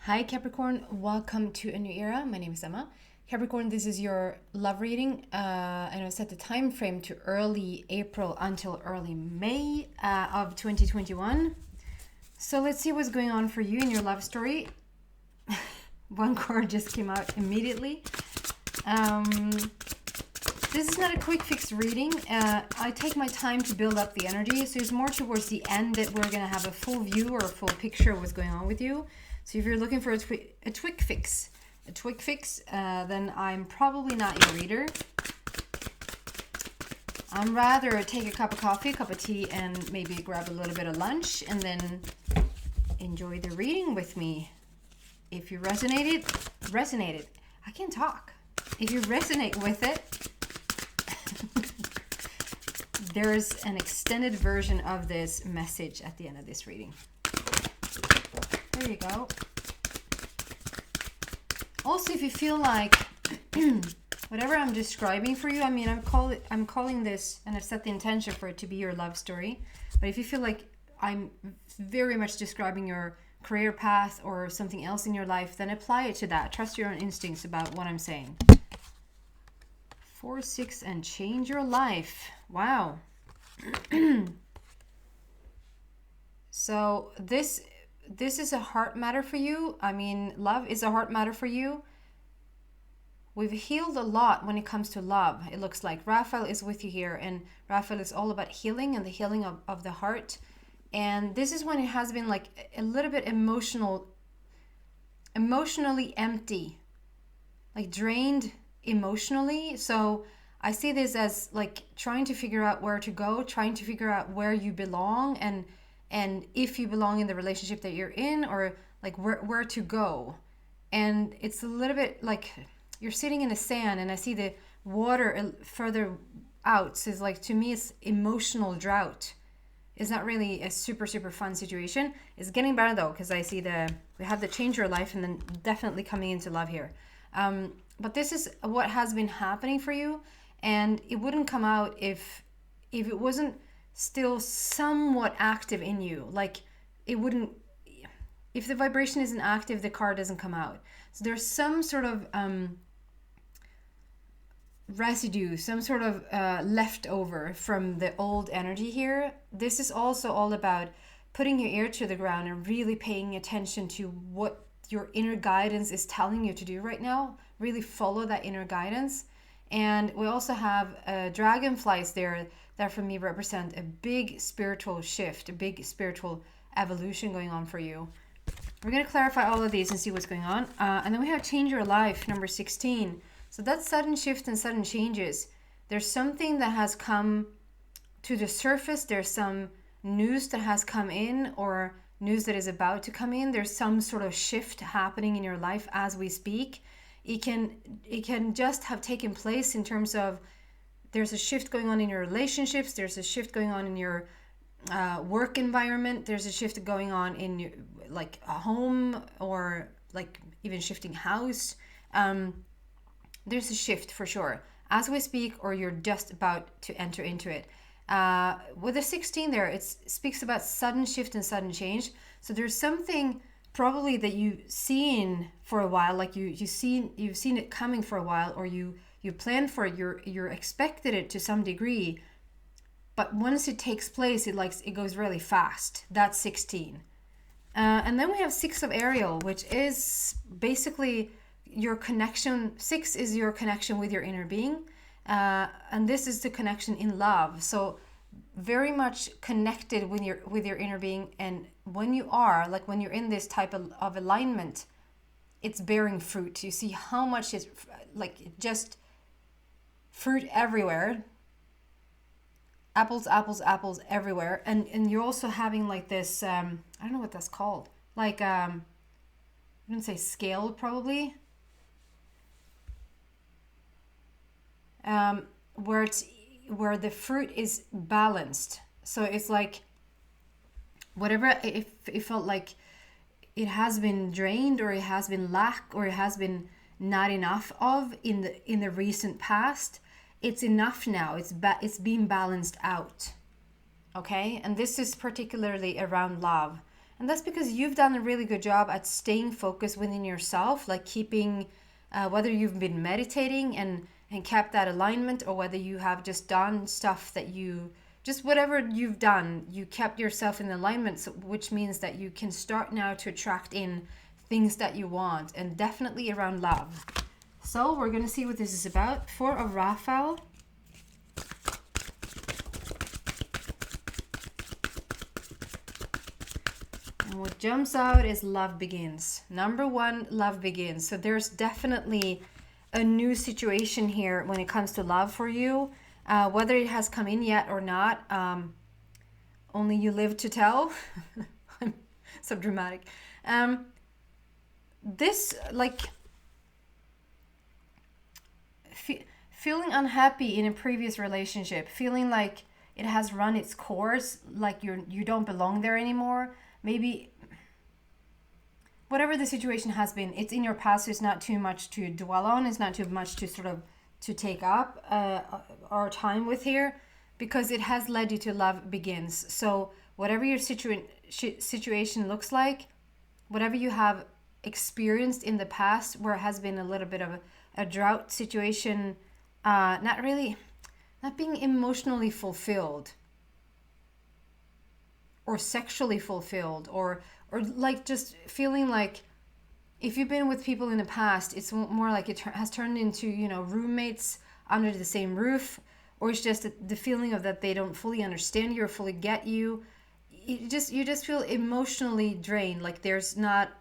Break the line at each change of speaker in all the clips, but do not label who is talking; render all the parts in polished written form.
Hi Capricorn, welcome to a new era. My name is Emma. Capricorn, this is your love reading, and I set the time frame to early April until early May of 2021. So let's see what's going on for you in your love story. One card just came out immediately. This is not a quick fix reading. I take my time to build up the energy, so it's more towards the end that we're going to have a full view or a full picture of what's going on with you. So if you're looking for a quick fix, then I'm probably not your reader. I'd rather take a cup of coffee, a cup of tea, and maybe grab a little bit of lunch and then enjoy the reading with me. If you resonated. I can't talk. If you resonate with it, there's an extended version of this message at the end of this reading. There you go. Also, if you feel like whatever I'm describing for you, I mean, I'm calling this, and I've set the intention for it to be your love story. But if you feel like I'm very much describing your career path or something else in your life, then apply it to that. Trust your own instincts about what I'm saying. 4, 6, and change your life. Wow. So this is a heart matter for you. I mean, love is a heart matter for you. We've healed a lot when it comes to love. It looks like Raphael is with you here, and Raphael is all about healing and the healing of the heart. And this is when it has been like a little bit emotionally empty, like drained emotionally. So I see this as like trying to figure out where to go, trying to figure out where you belong, and if you belong in the relationship that you're in, or like where to go. And it's a little bit like you're sitting in the sand, and I see the water further out. So it's like, to me, it's emotional drought. It's not really a super fun situation. It's getting better though, because I see we have the change your life, and then definitely coming into love here. But this is what has been happening for you, and it wouldn't come out if it wasn't still somewhat active in you. Like, it wouldn't, if the vibration isn't active, the card doesn't come out. So there's some sort of residue, some sort of leftover from the old energy here. This is also all about putting your ear to the ground and really paying attention to what your inner guidance is telling you to do right now. Really follow that inner guidance. And we also have dragonflies there that for me represent a big spiritual shift, a big spiritual evolution going on for you. We're going to clarify all of these and see what's going on. And then we have change your life, number 16. So that's sudden shift and sudden changes. There's something that has come to the surface. There's some news that has come in, or news that is about to come in. There's some sort of shift happening in your life as we speak. It can just have taken place in terms of there's a shift going on in your relationships. There's a shift going on in your work environment. There's a shift going on in your, like, a home, or like even shifting house. There's a shift for sure as we speak, or you're just about to enter into it. With the 16 there, it speaks about sudden shift and sudden change. So there's something probably that you've seen for a while, like you've seen it coming for a while, or you planned for it, you're expected it to some degree, but once it takes place, it goes really fast. That's 16. And then we have 6 of Ariel, which is basically your connection. 6 is your connection with your inner being, and this is the connection in love. So very much connected with your inner being. And when you're in this type of alignment, it's bearing fruit. You see how much is like just fruit everywhere. Apples everywhere. And you're also having like this, I don't know what that's called. Like, I wouldn't say scale probably. Where the fruit is balanced. So it's like whatever it felt like it has been drained, or it has been lack, or it has been not enough of in the recent past, it's enough now. It's being balanced out. Okay? And this is particularly around love. And that's because you've done a really good job at staying focused within yourself, like keeping, whether you've been meditating and kept that alignment, or whether you have just done stuff that you, just whatever you've done, you kept yourself in alignment, so, which means that you can start now to attract in things that you want, and definitely around love. So we're going to see what this is about. Four of Raphael. And what jumps out is love begins. Number one, love begins. So there's definitely a new situation here when it comes to love for you. Whether it has come in yet or not, only you live to tell. I'm so dramatic. This, like, feeling unhappy in a previous relationship, feeling like it has run its course, like you don't belong there anymore. Maybe whatever the situation has been, it's in your past. So it's not too much to dwell on. It's not too much to sort of to take up our time with here, because it has led you to love begins. So whatever your situation looks like, whatever you have experienced in the past where it has been a little bit of a drought situation, not being emotionally fulfilled or sexually fulfilled, or like just feeling like, if you've been with people in the past, it's more like it has turned into, roommates under the same roof, or it's just the feeling of that they don't fully understand you or fully get you. You just feel emotionally drained, like there's not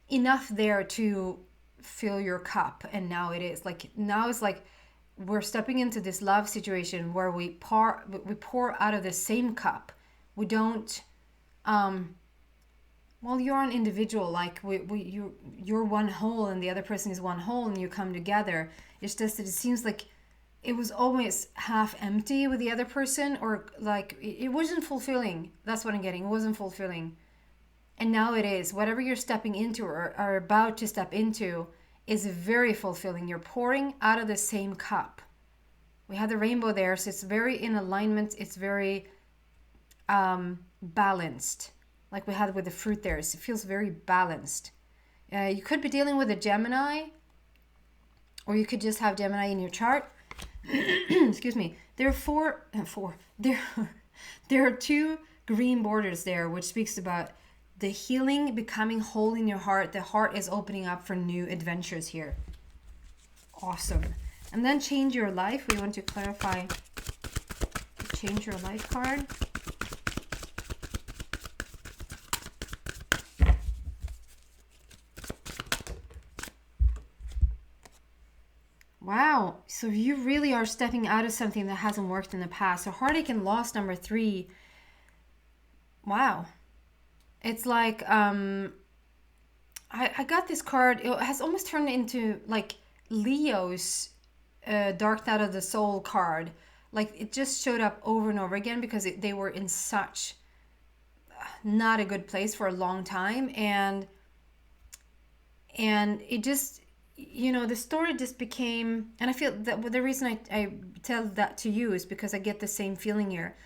enough there to fill your cup. And now it's like we're stepping into this love situation where we pour out of the same cup. We don't well, you're an individual, like you're one whole and the other person is one whole, and you come together. It's just that it seems like it was always half empty with the other person, or like it wasn't fulfilling. That's what I'm getting. It wasn't fulfilling. And now it is. Whatever you're stepping into or are about to step into is very fulfilling. You're pouring out of the same cup. We have the rainbow there, so it's very in alignment. It's very balanced, like we had with the fruit there. It feels very balanced. You could be dealing with a Gemini, or you could just have Gemini in your chart. Excuse me. There are there are two green borders there, which speaks about the healing, becoming whole in your heart. The heart is opening up for new adventures here. Awesome. And then change your life. We want to clarify change your life card. Wow, so you really are stepping out of something that hasn't worked in the past. So heartache and loss, number 3. Wow. It's like, I got this card. It has almost turned into like Leo's Dark Night of the Soul card. Like it just showed up over and over again because they were in such not a good place for a long time. And it just, the story just became, and I feel that the reason I tell that to you is because I get the same feeling here.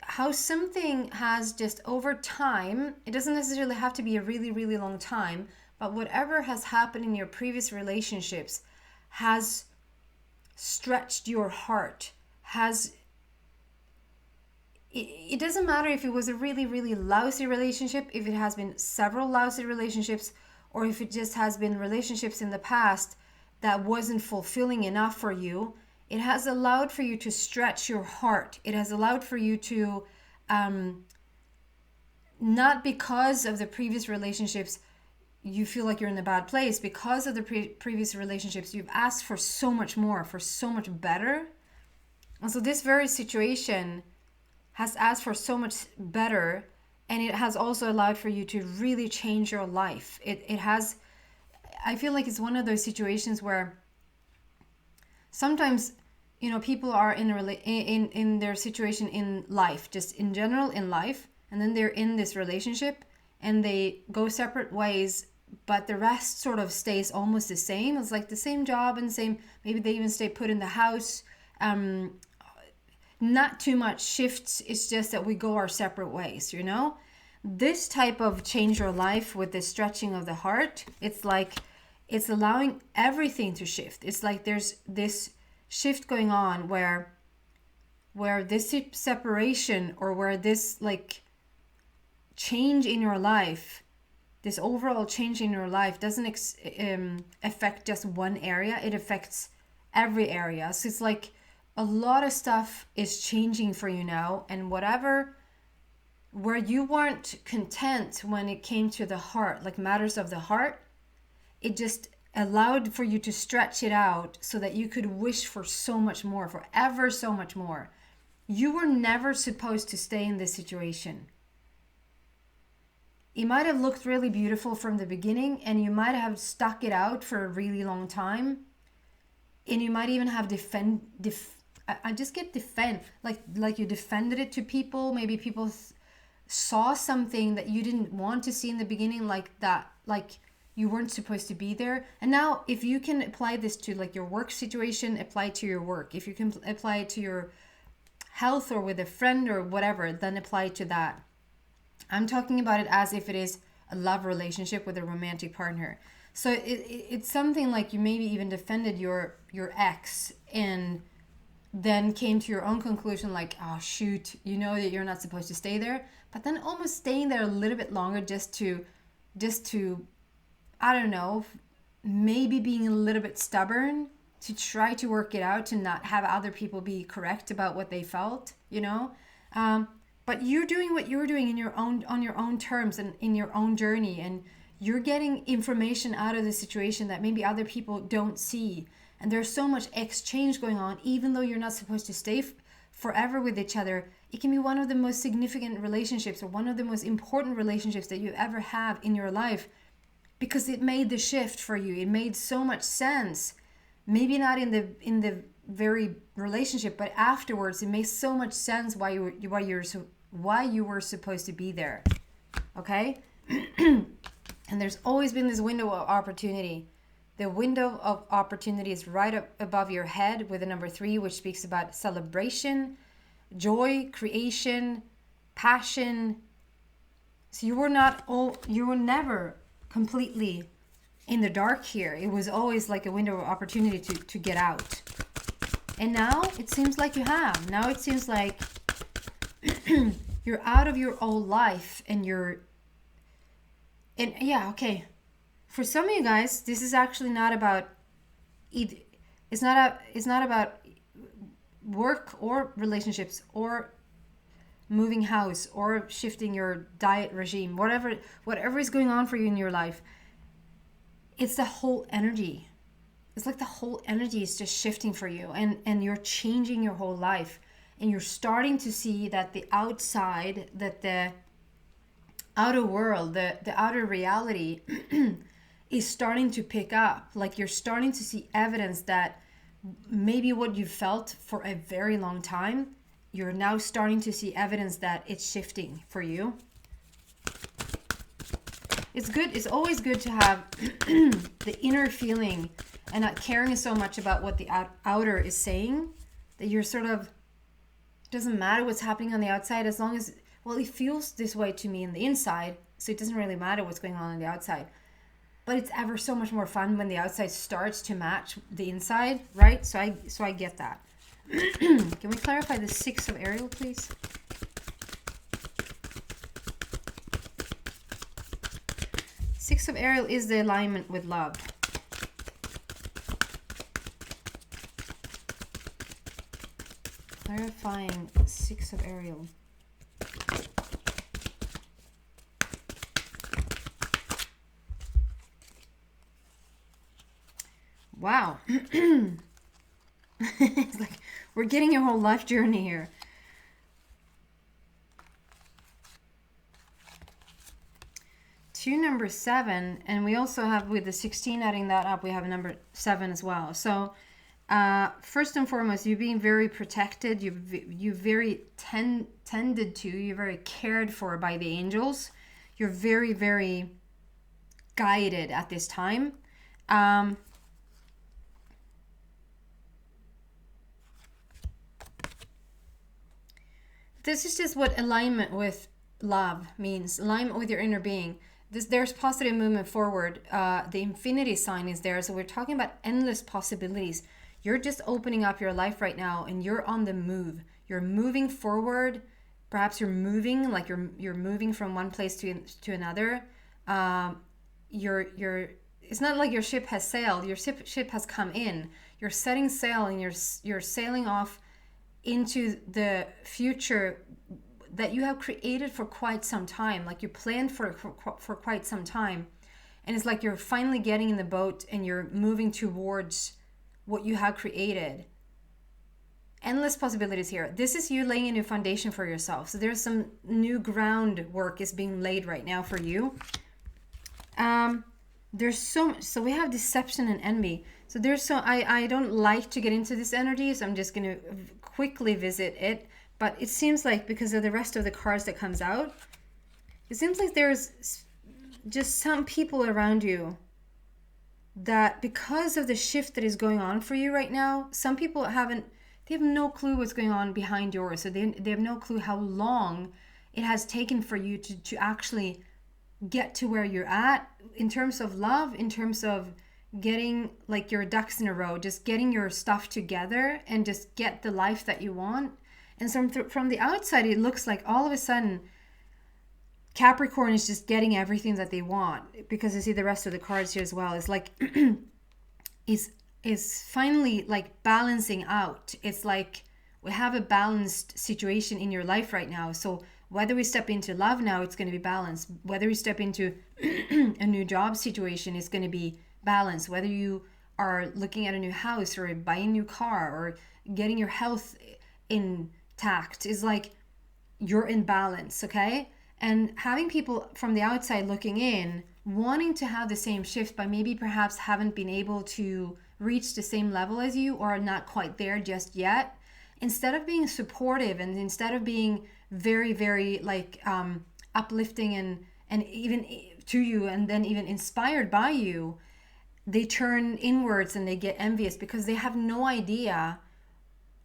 How something has just over time, it doesn't necessarily have to be a really, really long time, but whatever has happened in your previous relationships has stretched your heart, it doesn't matter if it was a really, really lousy relationship, if it has been several lousy relationships, or if it just has been relationships in the past that wasn't fulfilling enough for you. It has allowed for you to stretch your heart. It has allowed for you to, not because of the previous relationships, you feel like you're in a bad place. Because of the previous relationships, you've asked for so much more, for so much better. And so this very situation has asked for so much better, and it has also allowed for you to really change your life. It has, I feel like it's one of those situations where sometimes, people are in their situation in life, just in general in life, and then they're in this relationship and they go separate ways, but the rest sort of stays almost the same. It's like the same job and same, maybe they even stay put in the house. Not too much shifts. It's just that we go our separate ways, This type of change your life with the stretching of the heart, it's like it's allowing everything to shift. It's like there's this shift going on where this separation, or where this like change in your life, this overall change in your life doesn't affect just one area. It affects every area. So it's like a lot of stuff is changing for you now, and where you weren't content when it came to the heart, like matters of the heart, it just allowed for you to stretch it out so that you could wish for so much more, for ever so much more. You were never supposed to stay in this situation. It might have looked really beautiful from the beginning, and you might have stuck it out for a really long time, and you might even have I just get defend, like you defended it to people. Maybe people saw something that you didn't want to see in the beginning, like that, like you weren't supposed to be there. And now if you can apply this to like your work situation, apply it to your work. If you can apply it to your health or with a friend or whatever, then apply it to that. I'm talking about it as if it is a love relationship with a romantic partner. So it's something like you maybe even defended your ex, and then came to your own conclusion, like, oh shoot, you know that you're not supposed to stay there, but then almost staying there a little bit longer just to I don't know, maybe being a little bit stubborn to try to work it out, to not have other people be correct about what they felt, you know. But you're doing what you're doing on your own terms and in your own journey, and you're getting information out of the situation that maybe other people don't see. And there's so much exchange going on, even though you're not supposed to stay forever with each other. It can be one of the most significant relationships, or one of the most important relationships that you ever have in your life, because it made the shift for you. It made so much sense. Maybe not in the very relationship, but afterwards, it made so much sense why you were supposed to be there. Okay? And there's always been this window of opportunity. The window of opportunity is right up above your head with the number 3, which speaks about celebration, joy, creation, passion. So you were never completely in the dark here. It was always like a window of opportunity to get out. And now it seems like you have. Now it seems like you're out of your old life, and okay. For some of you guys, this is actually not about either. It's not about work or relationships or moving house or shifting your diet regime, whatever is going on for you in your life. It's the whole energy. It's like the whole energy is just shifting for you, and you're changing your whole life, and you're starting to see that the outside, that the outer world, the outer reality is starting to pick up. Like you're starting to see evidence that maybe what you felt for a very long time, you're now starting to see evidence that it's shifting for you. It's good. It's always good to have the inner feeling and not caring so much about what the outer is saying, that you're sort of, it doesn't matter what's happening on the outside, as long as, well, it feels this way to me in the inside, so it doesn't really matter what's going on the outside. But it's ever so much more fun when the outside starts to match the inside, right? So I get that. Can we clarify the 6 of Ariel, please? Six of Ariel is the alignment with love. Clarifying 6 of Ariel. Wow. It's like we're getting your whole life journey here. To number 7, and we also have, with the 16, adding that up, we have number 7 as well. So first and foremost, you're being very protected. You're very tended to. You're very cared for by the angels. You're very, very guided at this time. This is just what alignment with love means, alignment with your inner being. There's positive movement forward. The infinity sign is there. So we're talking about endless possibilities. You're just opening up your life right now and you're on the move. You're moving forward. Perhaps you're moving, like you're moving from one place to another. It's not like your ship has sailed. Your ship has come in. You're setting sail and you're sailing off into the future that you have created for quite some time. Like you planned for quite some time. And it's like you're finally getting in the boat and you're moving towards what you have created. Endless possibilities here. This is you laying a new foundation for yourself. So there's some new groundwork is being laid right now for you. There's so much. So we have deception and envy. So I don't like to get into this energy, so I'm just going to quickly visit it. But it seems like because of the rest of the cards that comes out, it seems like there's just some people around you that because of the shift that is going on for you right now, some people they have no clue what's going on behind yours. So they have no clue how long it has taken for you to actually get to where you're at in terms of love, in terms of getting like your ducks in a row, just getting your stuff together and just get the life that you want. And so from the outside, it looks like all of a sudden Capricorn is just getting everything that they want, because you see the rest of the cards here as well. It's like is finally like balancing out. It's like we have a balanced situation in your life right now. So whether we step into love now, it's going to be balanced. Whether we step into a new job situation, it's going to be balanced. Whether you are looking at a new house or buying a new car or getting your health intact, is like you're in balance, okay? And having people from the outside looking in, wanting to have the same shift, but maybe perhaps haven't been able to reach the same level as you or are not quite there just yet, instead of being supportive and instead of being very, very like uplifting and even to you and then even inspired by you, they turn inwards and they get envious because they have no idea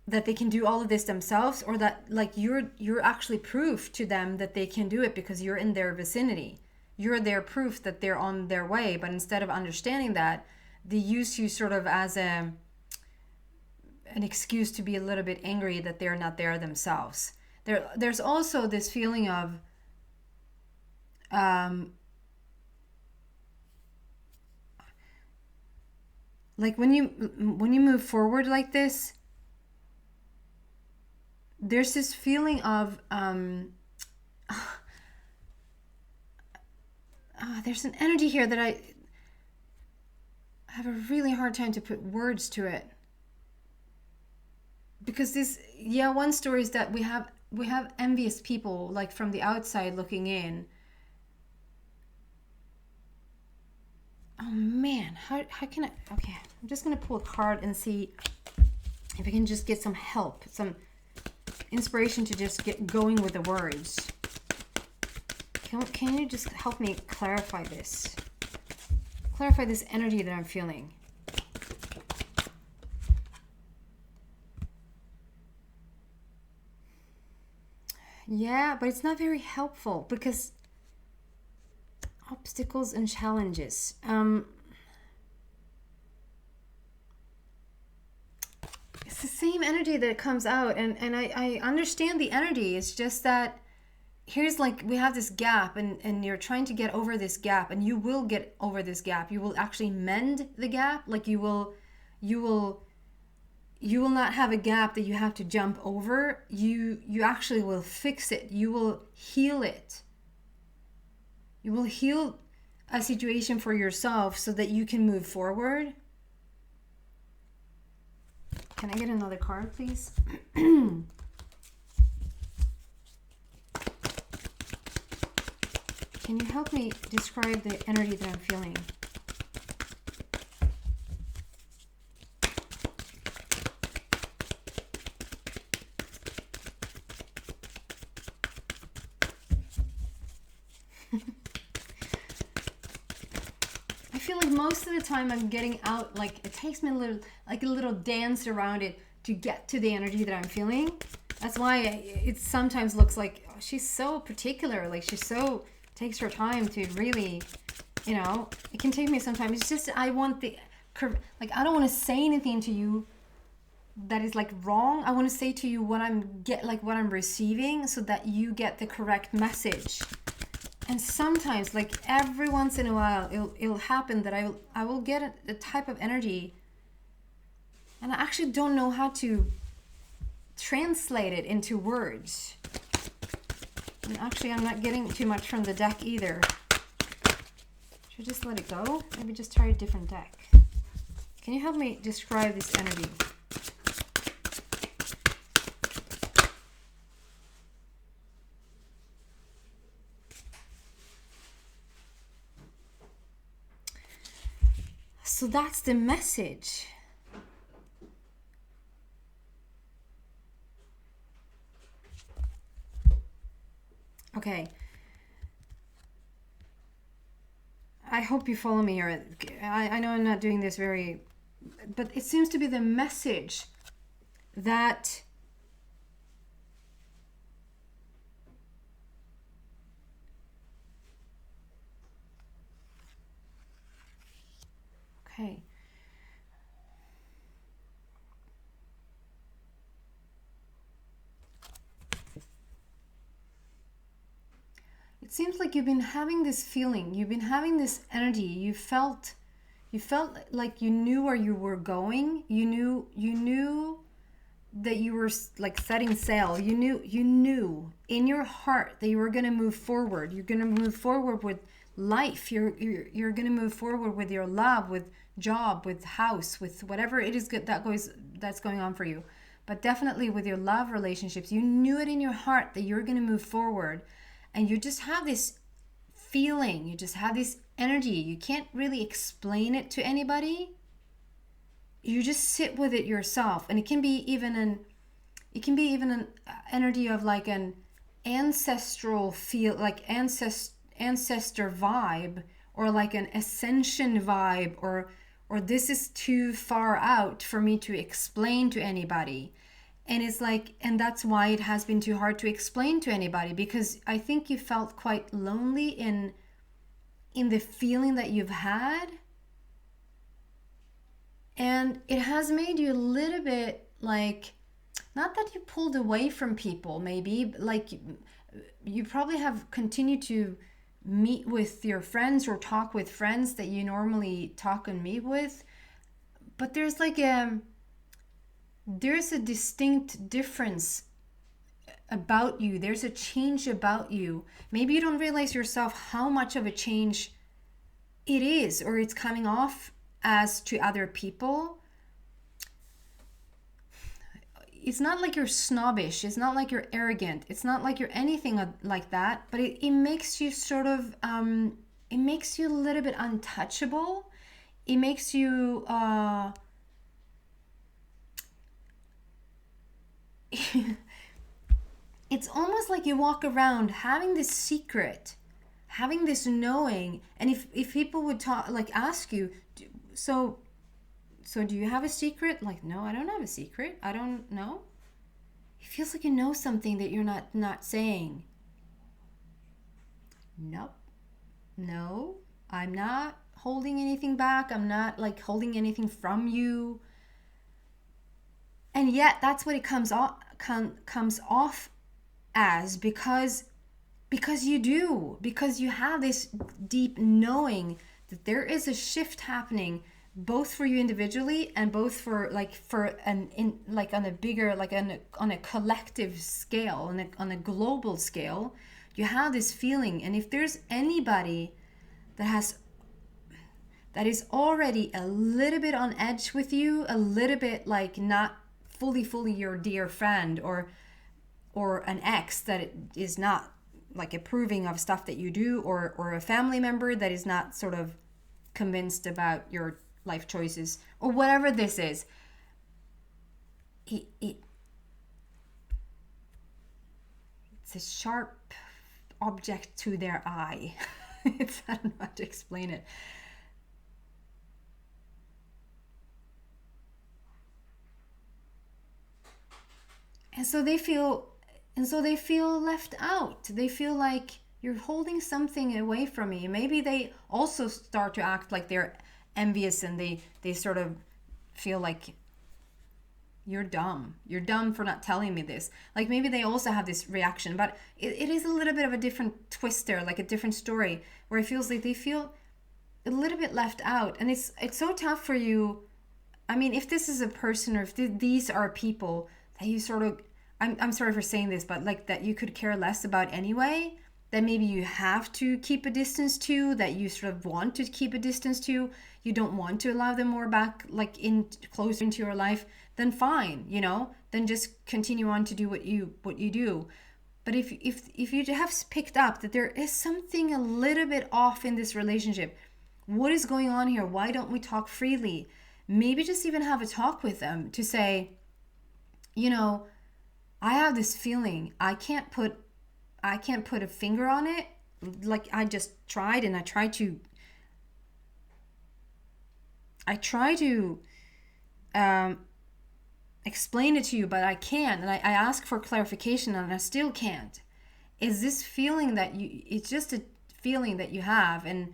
that they can do all of this themselves, or that like you're actually proof to them that they can do it because you're in their vicinity. You're their proof that they're on their way. But instead of understanding that, they use you sort of as an excuse to be a little bit angry that they're not there themselves. There's also this feeling of like when you move forward like this, there's this feeling of there's an energy here that I have a really hard time to put words to it, because one story is that we have envious people like from the outside looking in. Oh man, how can I? Okay, I'm just gonna pull a card and see if I can just get some help, some inspiration to just get going with the words. Can you just help me clarify this? Clarify this energy that I'm feeling. Yeah, but it's not very helpful because obstacles and challenges. It's the same energy that comes out, and I understand the energy. It's just that here's like we have this gap and you're trying to get over this gap, and you will get over this gap. You will actually mend the gap. Like you will not have a gap that you have to jump over. You actually will fix it. You will heal it. You will heal a situation for yourself so that you can move forward. Can I get another card, please? Can you help me describe the energy that I'm feeling? I feel like most of the time I'm getting out, like it takes me a little dance around it to get to the energy that I'm feeling. That's why it sometimes looks like she's so particular. Like she's so takes her time to really, you know, it can take me some time. It's just I want the like I don't want to say anything to you that is like wrong. I want to say to you what what I'm receiving so that you get the correct message. And sometimes, like every once in a while, it'll happen that I will get a type of energy, and I actually don't know how to translate it into words. And actually, I'm not getting too much from the deck either. Should I just let it go? Maybe just try a different deck. Can you help me describe this energy? So that's the message. Okay. I hope you follow me here. I know I'm not doing this very, but it seems to be the message that okay. It seems like you've been having this feeling, you've been having this energy, you felt like you knew where you were going, you knew that you were like setting sail, you knew in your heart that you were going to move forward, you're going to move forward with life, you're going to move forward with your love, with job, with house, with whatever it is good that's going on for you. But definitely with your love relationships, you knew it in your heart that you're going to move forward. And you just have this feeling, you just have this energy. You can't really explain it to anybody. You just sit with it yourself. And it can be even an energy of like an ancestral feel, like ancestor vibe, or like an ascension vibe, or this is too far out for me to explain to anybody. And it's like, and that's why it has been too hard to explain to anybody, because I think you felt quite lonely in the feeling that you've had. And it has made you a little bit like, not that you pulled away from people, maybe, like you probably have continued to meet with your friends or talk with friends that you normally talk and meet with. But there's like there's a distinct difference about you. There's a change about you. Maybe you don't realize yourself how much of a change it is, or it's coming off as to other people. It's not like you're snobbish. It's not like you're arrogant. It's not like you're anything like that. But it makes you sort of, it makes you a little bit untouchable. It makes you, it's almost like you walk around having this secret, having this knowing. And if people would talk, like ask you, so do you have a secret? Like, no, I don't have a secret. I don't know. It feels like you know something that you're not saying. Nope. No, I'm not holding anything back. I'm not like holding anything from you. And yet that's what it comes off as, because you do, because you have this deep knowing that there is a shift happening, both for you individually and both for on a bigger, like on a collective scale, on a global scale. You have this feeling. And if there's anybody that is already a little bit on edge with you, a little bit like not fully your dear friend, or an ex that is not like approving of stuff that you do, or a family member that is not sort of convinced about your life choices, or whatever this is, it's a sharp object to their eye. I don't know how to explain it. And so they feel And so they feel left out. They feel like you're holding something away from me. Maybe they also start to act like they're envious, and they sort of feel like you're dumb. You're dumb for not telling me this. Like maybe they also have this reaction, but it is a little bit of a different twist there, like a different story, where it feels like they feel a little bit left out. And it's so tough for you. I mean, if this is a person, or if these are people that you sort of, I'm sorry for saying this, but like that you could care less about anyway, that maybe you have to keep a distance to, that you sort of want to keep a distance to, you don't want to allow them more back, like in closer into your life, then fine, you know, then just continue on to do what you do. But if you have picked up that there is something a little bit off in this relationship, what is going on here? Why don't we talk freely? Maybe just even have a talk with them to say, you know, I have this feeling. I can't put a finger on it. Like I just tried, and I try to explain it to you, but I can't. And I ask for clarification, and I still can't. Is this feeling that it's just a feeling that you have. And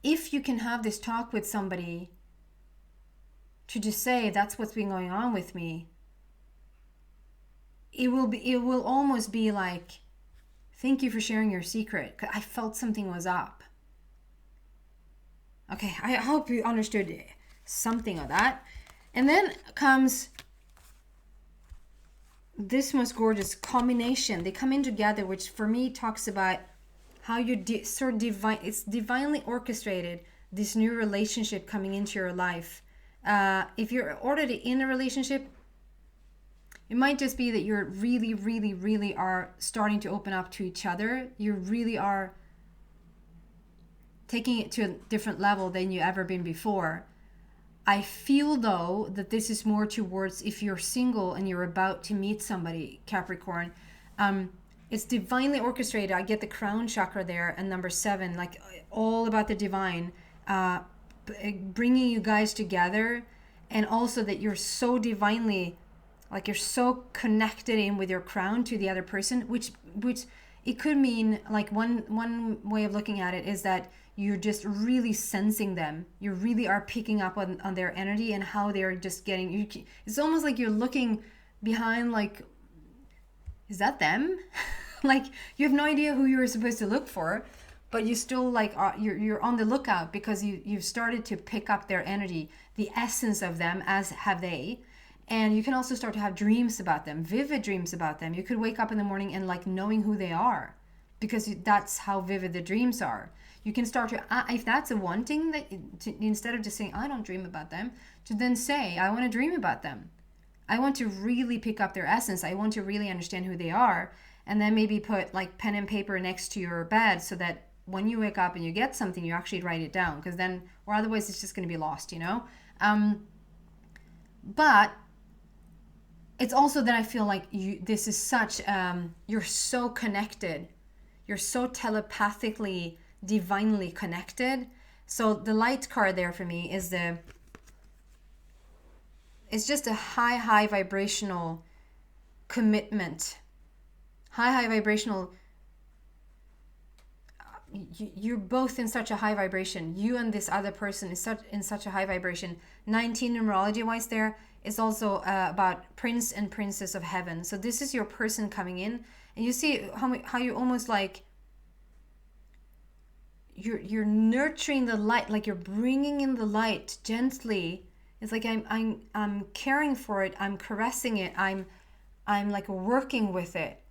if you can have this talk with somebody to just say, that's what's been going on with me, it will almost be like, thank you for sharing your secret, 'cause I felt something was up. Okay, I hope you understood something of that. And then comes this most gorgeous combination. They come in together, which for me talks about how you sort of it's divinely orchestrated, this new relationship coming into your life. If you're already in a relationship, it might just be that you're really, really, really are starting to open up to each other. You really are taking it to a different level than you ever been before. I feel though that this is more towards if you're single and you're about to meet somebody, Capricorn. It's divinely orchestrated. I get the crown chakra there, and number 7, like all about the divine, bringing you guys together, and also that you're so divinely, like you're so connected in with your crown to the other person, which it could mean, like one way of looking at it is that you're just really sensing them. You really are picking up on their energy and how they're just getting you. It's almost like you're looking behind, like, is that them? Like you have no idea who you're supposed to look for, but you still like you're on the lookout because you've started to pick up their energy, the essence of them, as have they. And you can also start to have dreams about them, vivid dreams about them. You could wake up in the morning and like knowing who they are, because that's how vivid the dreams are. You can start to, if that's a wanting, that instead of just saying, I don't dream about them, to then say, I want to dream about them. I want to really pick up their essence. I want to really understand who they are. And then maybe put like pen and paper next to your bed so that when you wake up and you get something, you actually write it down. Because then, or otherwise it's just going to be lost, you know? But it's also that I feel like this is such, you're so connected. You're so telepathically, divinely connected. So the light card there for me is it's just a high vibrational commitment. High vibrational. You're both in such a high vibration. You and this other person is in such a high vibration. 19 numerology wise there is also about prince and princess of heaven. So this is your person coming in, and you see how you almost like you're nurturing the light, like you're bringing in the light gently. It's like I'm caring for it. I'm caressing it. I'm like working with it.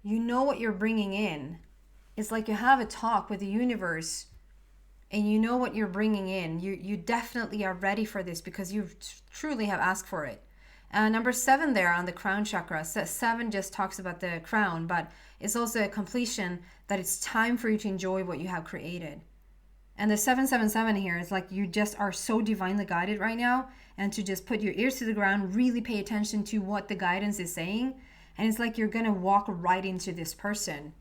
You know what you're bringing in. It's like you have a talk with the universe, and you know what you're bringing in. You definitely are ready for this because you truly have asked for it. Number 7 there on the crown chakra. 7 just talks about the crown, but it's also a completion, that it's time for you to enjoy what you have created. And the 777 here is like you just are so divinely guided right now, and to just put your ears to the ground, really pay attention to what the guidance is saying. And it's like you're going to walk right into this person.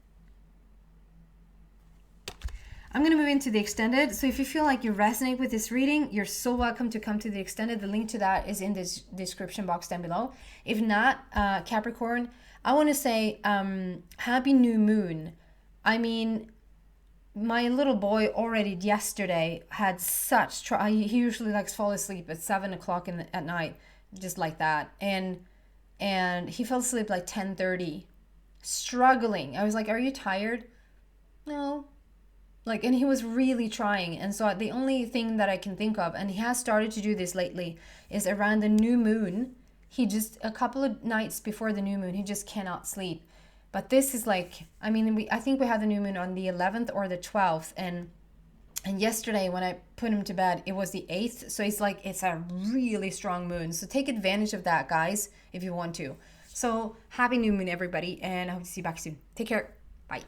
I'm going to move into the extended. So if you feel like you resonate with this reading, you're so welcome to come to the extended. The link to that is in this description box down below. If not, Capricorn, I want to say happy new moon. I mean, my little boy already yesterday had such he usually likes fall asleep at 7 o'clock at night, just like that, and he fell asleep like 10:30, struggling. I was like, are you tired? No. Like, and he was really trying. And so the only thing that I can think of, and he has started to do this lately, is around the new moon. He just, a couple of nights before the new moon, he just cannot sleep. But this is like, I mean, I think we had the new moon on the 11th or the 12th. And yesterday when I put him to bed, it was the 8th. So it's like, it's a really strong moon. So take advantage of that, guys, if you want to. So happy new moon, everybody. And I hope to see you back soon. Take care. Bye.